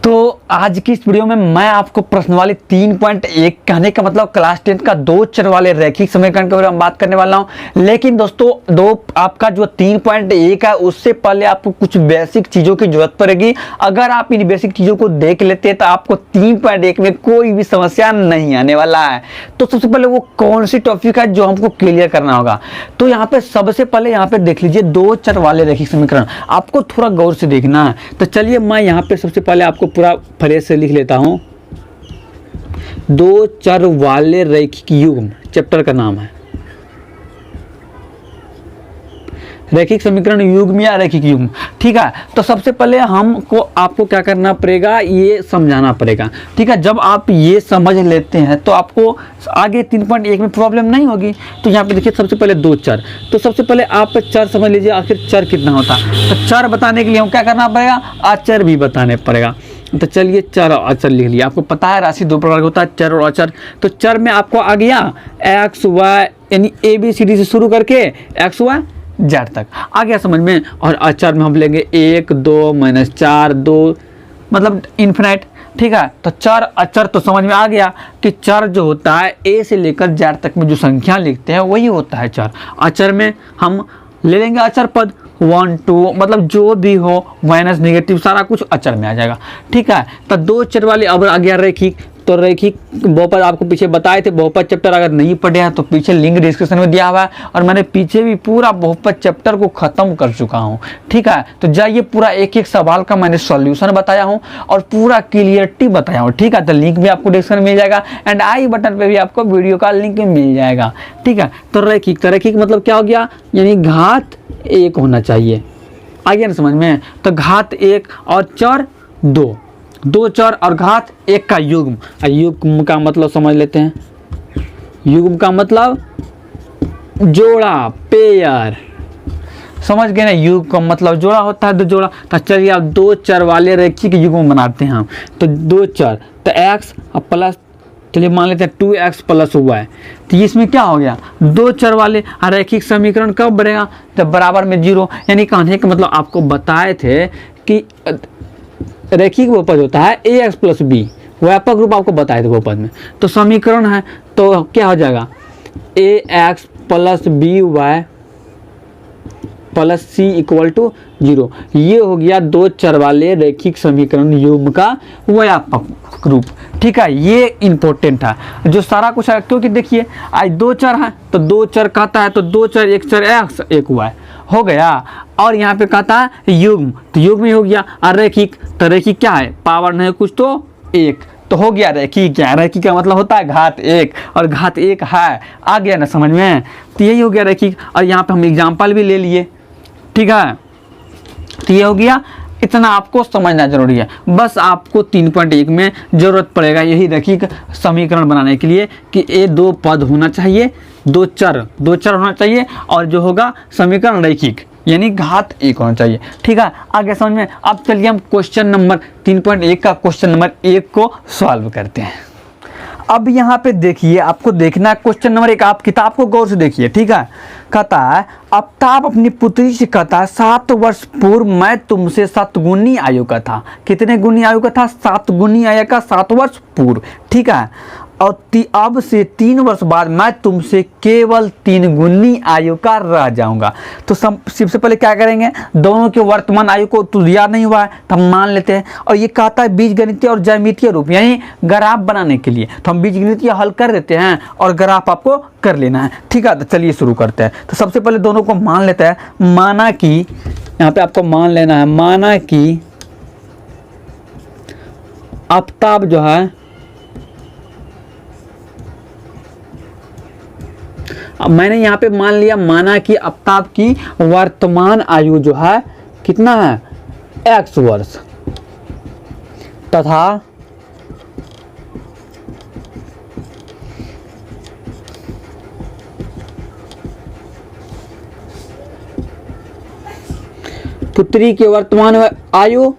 तो आज की इस वीडियो में मैं आपको प्रश्नावली 3.1 कहने का मतलब क्लास 10 का दो चर वाले रैखिक समीकरण के बारे में बात करने वाला हूं। लेकिन दोस्तों आपका जो 3.1 है उससे पहले आपको कुछ बेसिक चीज़ों की जरूरत पड़ेगी। अगर आप इन बेसिक चीज़ों को देख लेते हैं तो आपको 3.1 में कोई भी समस्या नहीं आने वाला है। तो सबसे पहले वो कौन सी टॉपिक है जो हमको क्लियर करना होगा। तो यहाँ पे सबसे पहले यहाँ पे देख लीजिए दो चर वाले रैखिक समीकरण, आपको थोड़ा गौर से देखना है। तो चलिए मैं यहाँ पे सबसे पहले आपको पूरा फ्रेज से लिख लेता हूं। दो चर वाले रैखिक युग्म चैप्टर का नाम है रैखिक समीकरण युग्म या रैखिक युग्म। ठीक है, तो सबसे पहले आपको क्या करना पड़ेगा, ये समझाना पड़ेगा। ठीक है, जब आप ये समझ लेते हैं तो आपको आगे 3.1 में प्रॉब्लम नहीं होगी। तो यहाँ पे देखिए सबसे पहले दो चर, तो सबसे पहले आप चर समझ लीजिए आखिर चर कितना होता है। तो चर बताने के लिए हम क्या करना पड़ेगा, अचर भी बताने पड़ेगा। तो चलिए चर और अचर लिख लिया। आपको पता है राशि दो प्रकार का होता है, चर और अचर। तो चर में आपको आ गया एक्स वाई यानी ABCD से शुरू करके XY Z तक आ गया समझ में। और अचर में हम लेंगे 1 2 -4 2 मतलब इन्फिनाइट। ठीक है, तो चर अचर तो समझ में आ गया कि चर जो होता है A से लेकर Z तक में जो संख्या लिखते हैं वही होता है चर। अचर में हम ले लेंगे अचर पद 1 2 मतलब जो भी हो माइनस नेगेटिव सारा कुछ अचर में आ जाएगा। ठीक है, तो दो चर वाले अब आ गया रैखिक। तो रैखिक बहुपद आपको पीछे बताए थे, बहुपद चैप्टर अगर नहीं पढ़े हैं तो पीछे लिंक डिस्क्रिप्शन में दिया हुआ है और मैंने पीछे भी पूरा बहुपद चैप्टर को खत्म कर चुका हूं। ठीक है, तो जाइए पूरा एक एक सवाल का मैंने सॉल्यूशन बताया हूं और पूरा क्लियरिटी बताया हूं। ठीक है, तो लिंक भी आपको डिस्क्रिप्शन में मिल जाएगा एंड आई बटन पे भी आपको वीडियो का लिंक मिल जाएगा। ठीक है, तो रैखिक मतलब क्या हो गया, यानी घात 1 होना चाहिए। आ गया ना समझ में। तो घात 1 और चर 2, दो चर और घात 1 का युग्म। युग्म का मतलब समझ लेते हैं। युग्म का मतलब जोड़ा, पेयर। समझ गए ना, युग्म का मतलब जोड़ा होता है, दो जोड़ा। तो चलिए आप दो चर वाले रैखिक युग्म बनाते हैं हम। तो दो चर तो x और प्लस, चलिए मान लेते हैं 2x + y। तो इसमें क्या हो गया, दो चर वाले रैखिक समीकरण कब बनेगा, जब बराबर में 0। यानी कहने का मतलब आपको बताए थे कि रैखिक बहुपद होता है ax + b, व्यापक रूप आपको बताए थे बहुपद में। तो समीकरण है तो क्या हो जाएगा, ax + by + c = 0। ये हो गया दो चर वाले रैखिक समीकरण युग्म का व्यापक रूप। ठीक है, ये इंपॉर्टेंट है जो सारा कुछ है, क्योंकि देखिए आज दो चर है तो दो चर कहता है तो दो चर, एक चर x एक y हो गया। और यहाँ पे कहता है युग्म, तो युग्म ही हो गया। और रैखिक, तो रैखिक क्या है, पावर नहीं कुछ तो 1, तो हो गया रैखिक। क्या रैखिक का मतलब होता है घात 1 और घात 1 है। आ गया ना समझ में, तो यही हो गया रैखिक। और यहाँ पे हम एग्जाम्पल भी ले लिए। ठीक है, तो ये हो गया, इतना आपको समझना जरूरी है। बस आपको 3.1 में जरूरत पड़ेगा यही रैखिक समीकरण बनाने के लिए कि ये दो पद होना चाहिए, दो चर होना चाहिए और जो होगा समीकरण रैखिक यानी घात 1 होना चाहिए। ठीक है, आगे समझ में। अब चलिए हम क्वेश्चन नंबर 3.1 का क्वेश्चन नंबर 1 को सॉल्व करते हैं। अब यहाँ पे देखिए, आपको देखना है क्वेश्चन नंबर 1, आप किताब को गौर से देखिए। ठीक है, कहता है आफ्ताब अपनी पुत्री से कहता है 7 वर्ष पूर्व मैं तुमसे 7 गुनी आयु का था। कितने गुनी आयु का था, 7 गुनी आयु का 7 वर्ष पूर्व। ठीक है, और अब से 3 वर्ष बाद मैं तुमसे केवल 3 गुनी आयु का रह जाऊंगा। तो सबसे पहले क्या करेंगे, दोनों के वर्तमान आयु को तो याद नहीं हुआ है तो हम मान लेते हैं। और ये कहता है बीजगणितीय और ज्यामितीय रूप यानी ग्राफ बनाने के लिए, तो हम बीजगणितीय हल कर देते हैं और ग्राफ आपको कर लेना है। ठीक है, तो चलिए शुरू करते हैं। तो सबसे पहले दोनों को मान लेते हैं। माना कि, यहाँ पे आपको मान लेना है, माना कि आफ्ताब जो है, अब मैंने यहाँ पे मान लिया, माना कि आफ्ताब की वर्तमान आयु जो है कितना है, x वर्ष, तथा पुत्री की वर्तमान आयु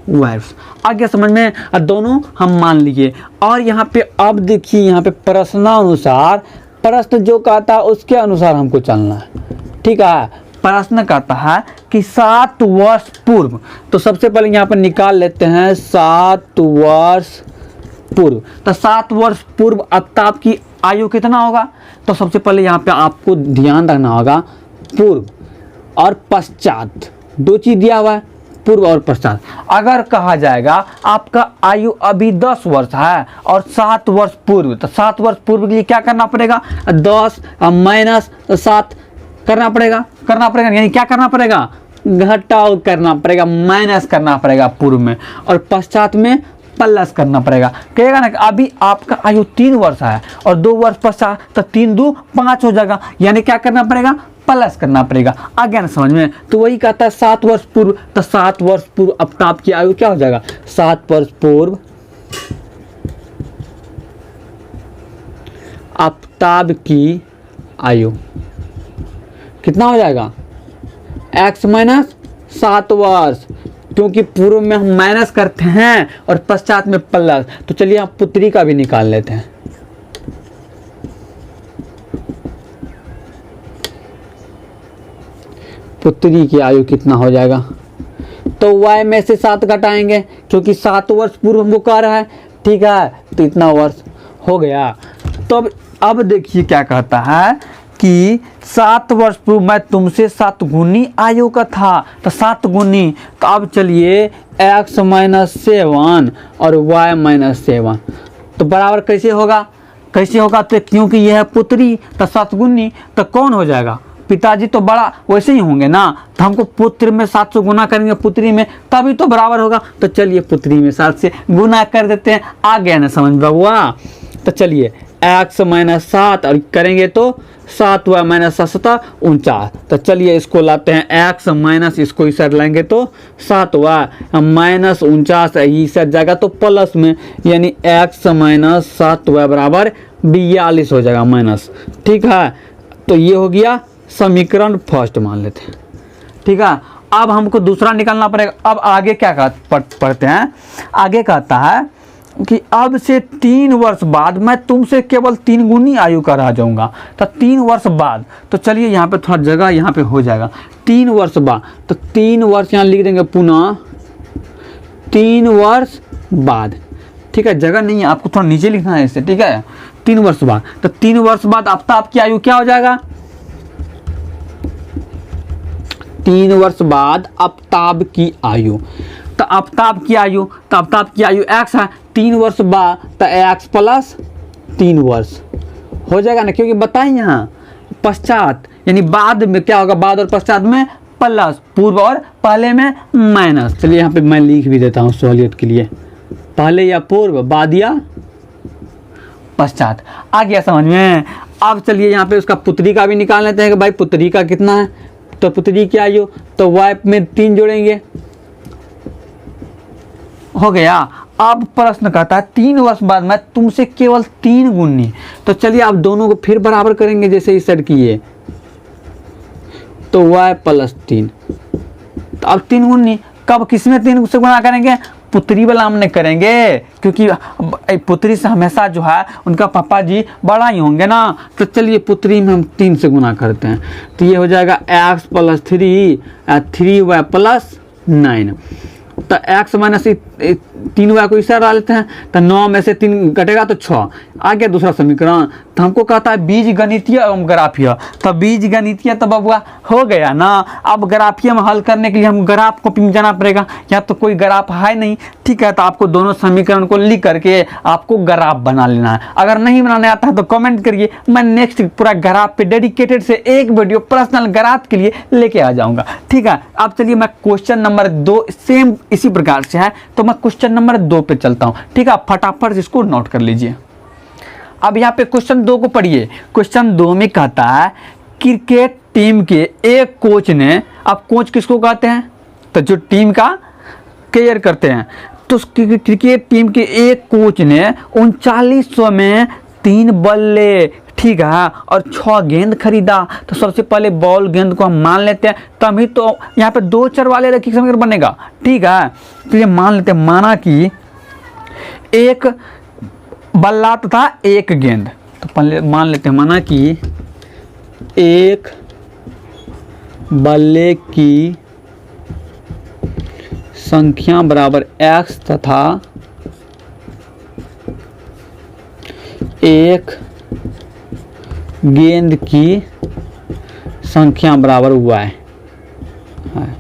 वर्ष। आगे समझ में, दोनों हम मान लिए। और यहाँ पे अब देखिए, यहाँ पे प्रश्नानुसार, प्रश्न जो कहता है उसके अनुसार हमको चलना है। ठीक है, प्रश्न कहता है कि 7 वर्ष पूर्व, तो सबसे पहले यहाँ पर निकाल लेते हैं 7 वर्ष पूर्व। तो 7 वर्ष पूर्व आफ्ताब की आयु कितना होगा? तो सबसे पहले यहाँ पे आपको ध्यान रखना होगा पूर्व और पश्चात, दो चीज दिया हुआ है, पूर्व और पश्चात। अगर कहा जाएगा आपका आयु अभी 10 वर्ष है और 7 वर्ष पूर्व, तो 7 वर्ष पूर्व के लिए क्या करना पड़ेगा? 10 माइनस 7 करना पड़ेगा यानी क्या करना पड़ेगा? घटाव करना पड़ेगा, माइनस करना पड़ेगा पूर्व में, और पश्चात में प्लस करना पड़ेगा। कहेगा ना कि अभी आपका आयु 3 वर्ष है और 2 वर्ष पश्चात, तो 3 2 5 हो जाएगा, यानी क्या करना पड़ेगा? प्लस करना पड़ेगा। आ गया ना समझ में? तो वही कहता है 7 वर्ष पूर्व, तो 7 वर्ष पूर्व आफ्ताब की आयु क्या हो जाएगा? 7 वर्ष पूर्व आफ्ताब की आयु कितना हो जाएगा? x माइनस 7 वर्ष, क्योंकि पूर्व में हम माइनस करते हैं और पश्चात में प्लस। तो चलिए आप पुत्री का भी निकाल लेते हैं। पुत्री की आयु कितना हो जाएगा? तो y में से 7 घटाएंगे, क्योंकि 7 वर्ष पूर्व हमको कह रहा है, ठीक है, तो इतना वर्ष हो गया। तो अब देखिए क्या कहता है कि 7 वर्ष पूर्व मैं तुमसे 7 गुनी आयु का था, तो 7 गुनी, तो अब चलिए x माइनस 7 और y माइनस 7, तो बराबर कैसे होगा? तो क्योंकि यह है पुत्री, तो 7 गुनी, तो कौन हो जाएगा? पिताजी तो बड़ा वैसे ही होंगे ना, तो हमको पुत्र में 7 से गुना करेंगे पुत्री में, तभी तो बराबर होगा। तो चलिए पुत्री में 7 से गुना कर देते हैं। आ गया ना समझ बबुआ? तो चलिए x माइनस 7 और करेंगे तो 7y माइनस 7 49। तो चलिए इसको लाते हैं x माइनस, इसको इस साइड लाएंगे तो 7y माइनस 49, इस साइड जाएगा तो प्लस में, यानी x माइनस 7y बराबर 42 हो जाएगा माइनस। ठीक है, तो ये हो गया समीकरण फर्स्ट मान लेते हैं। ठीक है, अब हमको दूसरा निकालना पड़ेगा। अब आगे क्या पढ़ते हैं? आगे कहता है कि अब से 3 वर्ष बाद मैं तुमसे केवल 3 गुनी आयु का रह जाऊंगा। तो 3 वर्ष बाद, तो चलिए यहाँ पे थोड़ा जगह यहाँ पे हो जाएगा। 3 वर्ष बाद, तो 3 वर्ष यहाँ लिख देंगे पुनः 3 वर्ष बाद। ठीक है, जगह नहीं है, आपको थोड़ा नीचे लिखना है इससे। ठीक है, 3 वर्ष बाद, तो 3 वर्ष बाद आफ्ताब की आयु क्या हो जाएगा? 3 वर्ष बाद आफ्ताब की आयु, तो आफ्ताब की आयु x है, 3 वर्ष बाद तो x प्लस 3 वर्ष हो जाएगा ना, क्योंकि बताएं यहाँ पश्चात यानी बाद में क्या होगा? बाद और पश्चात में प्लस, पूर्व और पहले में माइनस। चलिए यहाँ पे मैं लिख भी देता हूँ सहूलियत के लिए, पहले या पूर्व, बाद या पश्चात। आ गया समझ में? अब चलिए यहाँ पे उसका पुत्री का भी निकाल लेते हैं कि भाई पुत्री का कितना है। तो पुत्री की आयु, तो y में 3 जोड़ेंगे, हो गया। अब प्रश्न कहता है 3 वर्ष बाद मैं तुमसे केवल 3 गुनी, तो चलिए आप दोनों को फिर बराबर करेंगे जैसे इस साइड किए, तो y प्लस 3, तो अब 3 गुनी कब किसमें 3 से गुना करेंगे? पुत्री वाला हमने करेंगे, क्योंकि पुत्री से हमेशा जो है उनका पापा जी बड़ा ही होंगे ना। तो चलिए पुत्री में हम 3 से गुना करते हैं, तो ये हो जाएगा x प्लस 3y प्लस 9। तो x माइनस 3y को इस डाल लेते हैं, तो 9 में से 3 घटेगा तो 6। आ गया दूसरा समीकरण। तो हमको कहता है बीज गणितीय एवं ग्राफीय, तो बीज गणितीय तो बबुआ हो गया ना। अब ग्राफीय में हल करने के लिए हम ग्राफ कॉपी में जाना पड़ेगा, या तो कोई ग्राफ है नहीं। ठीक है, तो आपको दोनों समीकरण को लिख करके आपको ग्राफ बना लेना है। अगर नहीं बनाने आता है तो कमेंट करिए, मैं नेक्स्ट पूरा ग्राफ पे डेडिकेटेड से एक वीडियो पर्सनल ग्राफ के लिए लेके आ जाऊंगा। ठीक है, अब चलिए मैं क्वेश्चन नंबर 2 सेम इसी प्रकार से है, तो मैं क्वेश्चन नंबर 2 पे चलता हूँ। ठीक है, फटाफट इसको नोट कर लीजिए। अब यहाँ पे क्वेश्चन 2 को पढ़िए। क्वेश्चन 2 में कहता है क्रिकेट टीम के एक कोच ने, अब कोच किसको कहते हैं? तो जो टीम का केयर करते हैं। तो क्रिकेट टीम के एक कोच ने 3900 में 3 बल्ले, ठीक है, और 6 गेंद खरीदा। तो सबसे पहले बॉल गेंद को हम मान लेते हैं, तभी तो यहाँ पे 2 चर वाले रैखिक समीकरण बनेगा। ठीक है, तो ये मान लेते हैं, माना कि एक बल्ला तथा एक गेंद, तो पहले मान लेते हैं, माना कि एक बल्ले की संख्या बराबर x तथा एक गेंद की संख्या बराबर y है।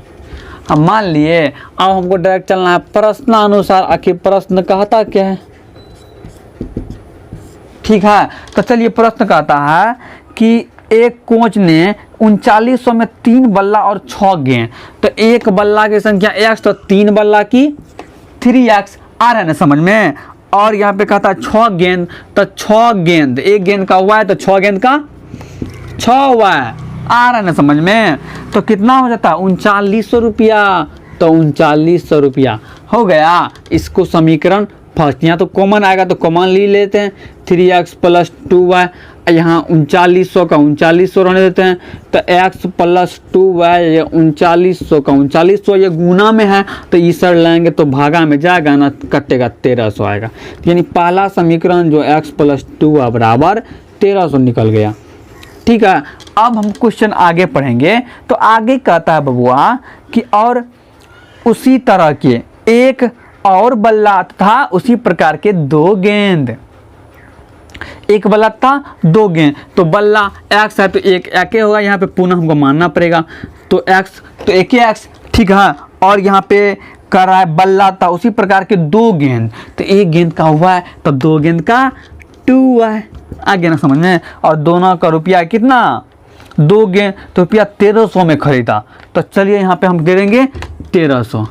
अब मान लिए अब हमको डायरेक्ट चलना है प्रश्नानुसार। आखिर प्रश्न कहता क्या है? ठीक है, तो चलिए प्रश्न कहता है कि एक कोच ने 3900 में 3 बल्ला और 6 गेंद, तो एक बल्ला की संख्या x, तो 3 बल्ला की 3x। आ रहा है ना समझ में? और यहाँ पे कहता है 6 गेंद, तो 6 गेंद, एक गेंद का y, तो 6 गेंद का 6y। आ रहा है ना समझ में? तो कितना हो जाता है? 3900 रुपया। तो 3900 रुपया हो गया। इसको समीकरण फर्स्ट, यहाँ तो कॉमन आएगा तो कॉमन ले लेते हैं, 3x प्लस 2y। यहाँ 3900 का 3900 रहने देते हैं, तो x प्लस 2y, ये 3900 का 3900, ये गुना में है तो ई सर लेंगे तो भागा में जाएगा ना, कटेगा 1300 आएगा। यानी पहला समीकरण जो x प्लस 2y बराबर 1300 निकल गया। ठीक है, अब हम क्वेश्चन आगे पढ़ेंगे। तो आगे कहता है बबुआ कि और उसी तरह के एक और बल्ला था, उसी प्रकार के 2 गेंद। एक बल्ला था 2 गेंद, तो बल्ला x है तो एक एक होगा, यहाँ पे पुनः हमको मानना पड़ेगा। तो x तो एक x, ठीक है। और यहाँ पे कर रहा है बल्ला था उसी प्रकार के 2 गेंद, तो एक गेंद का हुआ है तो 2 गेंद का 2y। आ गया ना समझ में? और दोनों का रुपया कितना? 2 गेंद, तो रुपया 1300 में खरीदा। तो चलिए यहाँ पे हम दे देंगे 1300।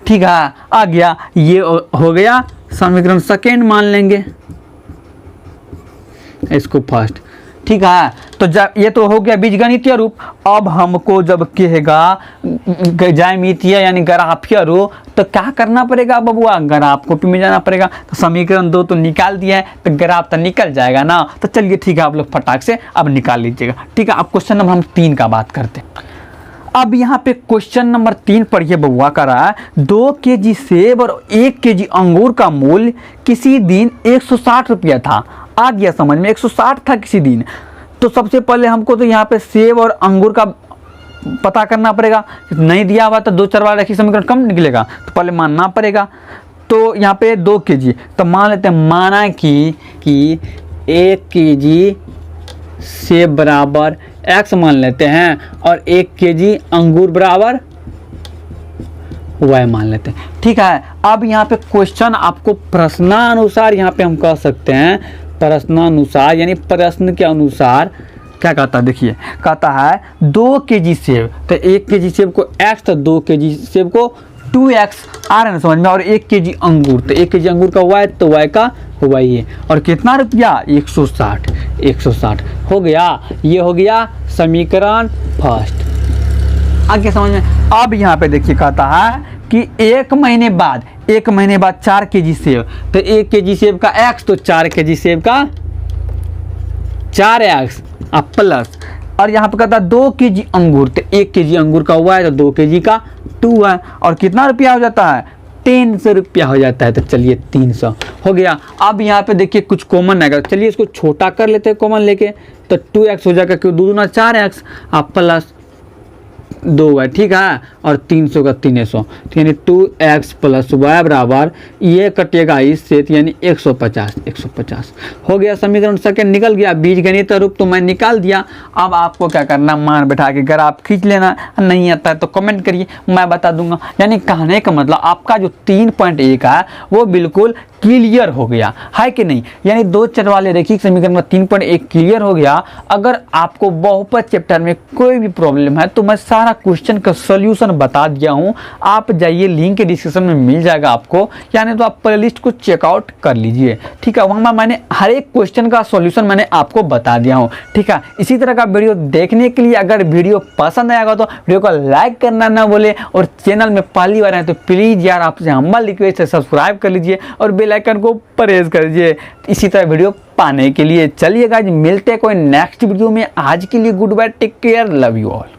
ठीक है, आ गया। ये हो गया समीकरण सेकेंड, मान लेंगे इसको फर्स्ट। ठीक है, तो जब ये तो हो गया बीजगणितीय रूप। अब हमको जब कहेगा ज्यामितीय यानी ग्राफीय रूप, तो क्या करना पड़ेगा बबुआ? ग्राफ कॉपी में जाना पड़ेगा। तो समीकरण 2 तो निकाल दिया है, तो ग्राफ तो निकल जाएगा ना। तो चलिए ठीक है, आप लोग फटाक से अब निकाल लीजिएगा। ठीक है, अब क्वेश्चन नंबर हम 3 का बात करते हैं। अब यहाँ पे क्वेश्चन नंबर 3 पढ़िए बबुआ का रहा है, 2 केजी सेब और 1 केजी अंगूर का मूल्य किसी दिन 160 रुपया था। आ गया समझ में? 160 था किसी दिन। तो सबसे पहले हमको तो यहाँ पे सेब और अंगूर का पता करना पड़ेगा। नहीं दिया हुआ तो 2 4 बार रखी समीकरण कम निकलेगा, तो पहले मानना पड़ेगा। तो यहाँ पे 2 केजी, तो मान लेते हैं माना कि 1 केजी सेब बराबर x मान लेते हैं और 1 केजी अंगूर बराबर y मान लेते हैं। ठीक है, अब यहाँ पे क्वेश्चन आपको प्रश्नानुसार, यहाँ पे हम कह सकते हैं प्रश्नानुसार यानी प्रश्न के अनुसार क्या कहता है? देखिए कहता है 2 केजी सेब, तो 1 केजी सेब को x, तो 2 केजी सेब को 2x। आ रहा है ना समझ में? और 1 केजी अंगूर, तो 1 केजी अंगूर का y, तो y का y है। और कितना रुपया? 160। 160 हो गया। ये हो गया समीकरण फर्स्ट। आगे समझ में? अब यहाँ पे देखिए कहता है कि 1 महीने बाद 4 केजी सेब, तो 1 केजी सेब का x, तो 4 केजी सेब का 4x प्लस। और यहाँ पे कहता है 2 केजी अंगूर, तो 1 केजी अंगूर का y, तो 2 केजी का 2y। और कितना रुपया हो जाता है? 300 रुपया हो जाता है। तो चलिए 300 हो गया। अब यहाँ पे देखिए कुछ कॉमन आएगा, चलिए इसको छोटा कर लेते हैं कॉमन लेके, तो 2x हो जाएगा, क्यों 2 दूना 4x प्लस 2y। ठीक है, और 300 का 300, यानी 2x प्लस y बराबर, ये कटेगा इससे, यानी 150 हो गया। समीकरण सेकंड निकल गया। बीजगणित रूप तो मैं निकाल दिया। अब आपको क्या करना, मान बैठा के ग्राफ खींच लेना। नहीं आता है तो कमेंट करिए, मैं बता दूंगा। यानी कहने का मतलब आपका जो 3.1 है वो बिल्कुल क्लियर हो गया है कि नहीं? यानी 2 चर वाले रैखिक समीकरण में 3.1 क्लियर हो गया। अगर आपको बहुपद चैप्टर में कोई भी प्रॉब्लम है तो मैं सारा क्वेश्चन का सॉल्यूशन बता दिया हूं। आप जाइए, लिंक डिस्क्रिप्शन में मिल जाएगा आपको, यानी तो आप प्लेलिस्ट को चेकआउट कर लीजिए। ठीक है, वहां मैंने हर एक क्वेश्चन का सॉल्यूशन मैंने आपको बता दिया हूं। ठीक है, इसी तरह का वीडियो देखने के लिए अगर वीडियो पसंद आएगा तो वीडियो को लाइक करना ना भूले, और चैनल में पहली बार आए तो प्लीज यार आपसे हम्बल रिक्वेस्ट है, सब्सक्राइब कर लीजिए और बेल आइकन को प्रेस कर दीजिए इसी तरह वीडियो पाने के लिए। चलिए गाइस, मिलते हैं कोई नेक्स्ट वीडियो में। आज के लिए goodbye, take care, love you all.